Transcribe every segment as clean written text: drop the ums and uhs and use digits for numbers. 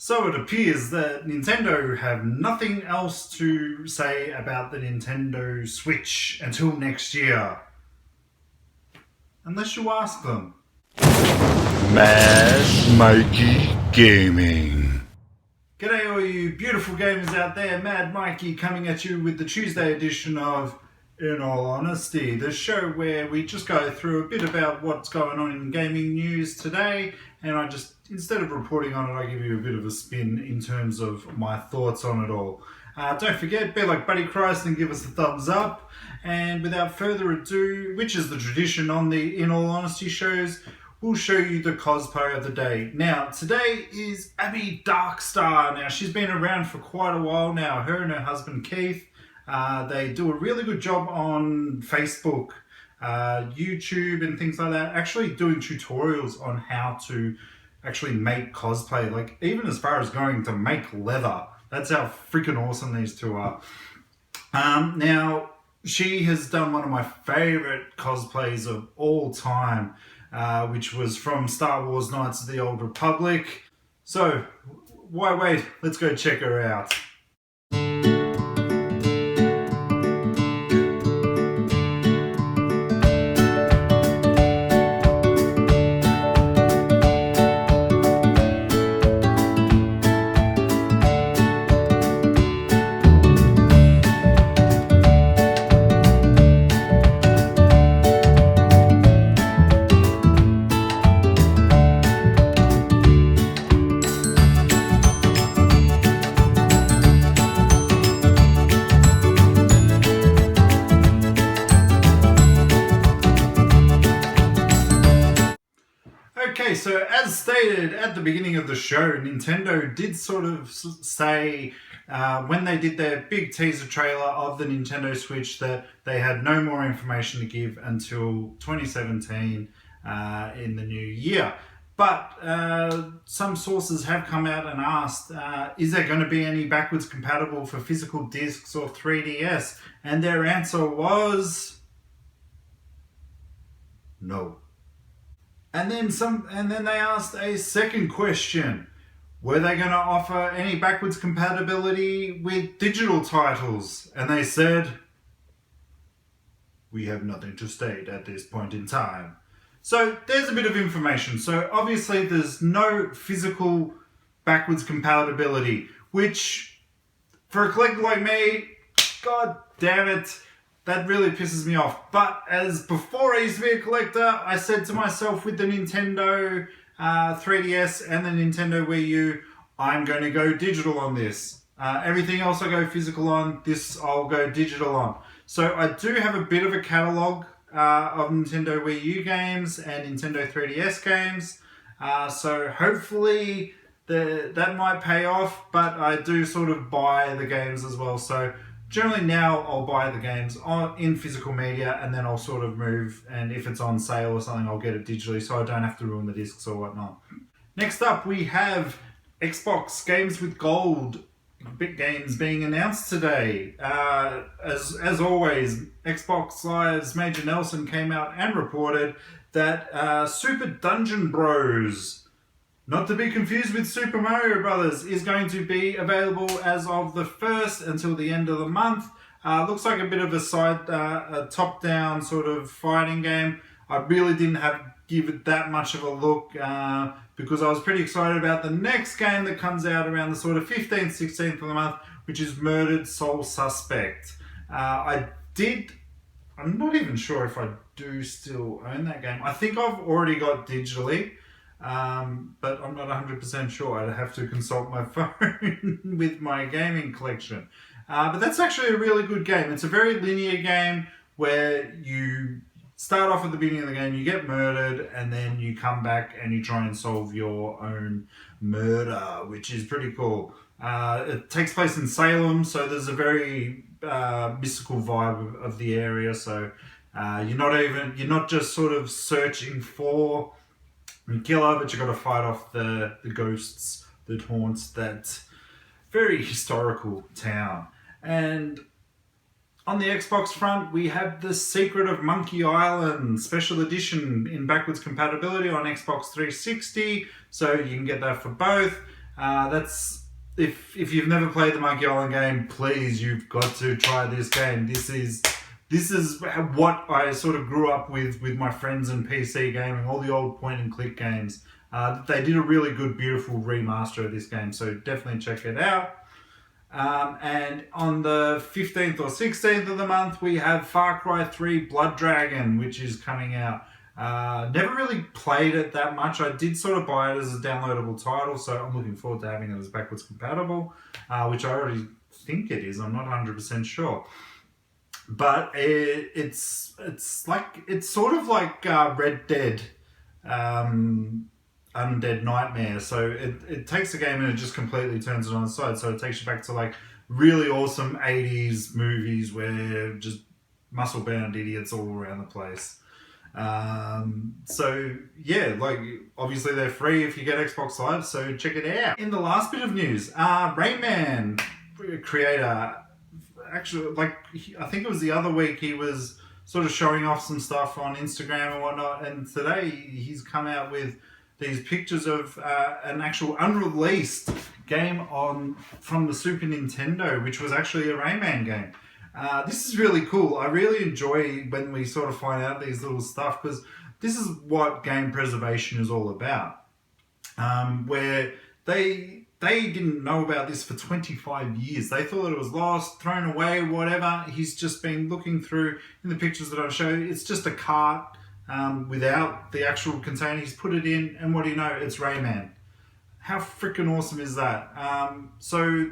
So it appears that Nintendo have nothing else to say about the Nintendo Switch until next year. Unless you ask them. madmikeeygaming. G'day all you beautiful gamers out there, Mad Mikey coming at you with the Tuesday edition of In All Honesty, the show where we just go through a bit about what's going on in gaming news today, and I just, instead of reporting on it, I give you a bit of a spin in terms of my thoughts on it all. Don't forget, be like Buddy Christ and give us a thumbs up, and without further ado, which is the tradition on the In All Honesty shows, we'll show you the cosplayer of the day. Now, today is Abby Darkstar. Now, she's been around for quite a while now. Her and her husband Keith, they do a really good job on Facebook, YouTube and things like that, actually doing tutorials on how to actually make cosplay, like even as far as going to make leather. That's how freaking awesome these two are. Now, she has done one of my favorite cosplays of all time, which was from Star Wars Knights of the Old Republic. So, why wait? Let's go check her out. Okay, so as stated at the beginning of the show, Nintendo did sort of say when they did their big teaser trailer of the Nintendo Switch that they had no more information to give until 2017 in the new year. But some sources have come out and asked, is there going to be any backwards compatible for physical discs or 3DS? And their answer was no. And then they asked a second question. Were they going to offer any backwards compatibility with digital titles? And they said, we have nothing to state at this point in time. So there's a bit of information. So obviously there's no physical backwards compatibility, which for a collector like me, god damn it, that really pisses me off. But as before I used to be a collector, I said to myself with the Nintendo 3DS and the Nintendo Wii U, I'm going to go digital on this. Everything else I go physical on, this I'll go digital on. So I do have a bit of a catalogue of Nintendo Wii U games and Nintendo 3DS games. So hopefully that might pay off, but I do sort of buy the games as well. So generally now I'll buy the games in physical media and then I'll sort of move, and if it's on sale or something I'll get it digitally so I don't have to ruin the discs or whatnot. Next up we have Xbox Games with Gold big games being announced today. As always, Xbox Live's Major Nelson came out and reported that Super Dungeon Bros, not to be confused with Super Mario Brothers, is going to be available as of the 1st until the end of the month. Looks like a bit of a top-down sort of fighting game. I really didn't give it that much of a look because I was pretty excited about the next game that comes out around the sort of 15th, 16th of the month, which is Murdered Soul Suspect. I'm not even sure if I do still own that game. I think I've already got digitally. But I'm not 100% sure. I'd have to consult my phone with my gaming collection. But that's actually a really good game. It's a very linear game where you start off at the beginning of the game, you get murdered, and then you come back and you try and solve your own murder, which is pretty cool. It takes place in Salem, so there's a very mystical vibe of the area. So you're not just sort of searching for and killer, but you've got to fight off the ghosts that haunts that very historical town. And on the Xbox front, we have The Secret of Monkey Island Special Edition in backwards compatibility on Xbox 360, so you can get that for both. That's if you've never played the Monkey Island game, please, you've got to try this game. This is what I sort of grew up with my friends in PC gaming, all the old point and click games. They did a really good, beautiful remaster of this game, so definitely check it out. And on the 15th or 16th of the month, we have Far Cry 3 Blood Dragon, which is coming out. Never really played it that much. I did sort of buy it as a downloadable title, so I'm looking forward to having it as backwards compatible, which I already think it is. I'm not 100% sure. But it's sort of like Red Dead, Undead Nightmare. So it takes the game and it just completely turns it on its side. So it takes you back to like really awesome 80s movies where just muscle bound idiots all around the place. So yeah, like obviously they're free if you get Xbox Live, so check it out. In the last bit of news, Rayman creator, actually, like I think it was the other week, he was sort of showing off some stuff on Instagram and whatnot, and today he's come out with these pictures of an actual unreleased game from the Super Nintendo, which was actually a Rayman game. This is really cool. I really enjoy when we sort of find out these little stuff, because this is what game preservation is all about. Where they didn't know about this for 25 years. They thought it was lost, thrown away, whatever. He's just been looking through in the pictures that I've shown. It's just a cart without the actual container. He's put it in, and what do you know? It's Rayman. How freaking awesome is that? So,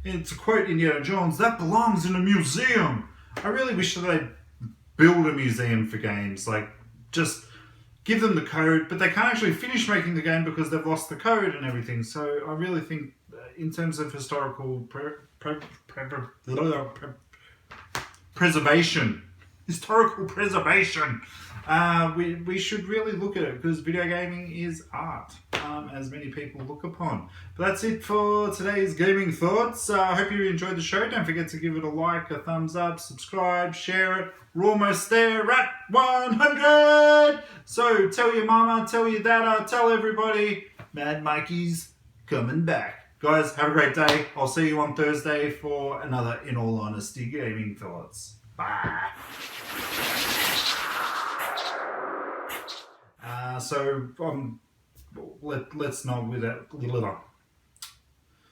to quote Indiana Jones, that belongs in a museum. I really wish that they'd build a museum for games. Like, just give them the code, but they can't actually finish making the game because they've lost the code and everything. So I really think, in terms of historical preservation, we should really look at it, because video gaming is art, as many people look upon. But that's it for today's gaming thoughts. I hope you enjoyed the show. Don't forget to give it a like, a thumbs up, subscribe, share it. We're almost there at 100! So tell your mama, tell your dada, tell everybody, Mad Mikey's coming back. Guys, have a great day. I'll see you on Thursday for another In All Honesty Gaming Thoughts. Bye. Let's not with that.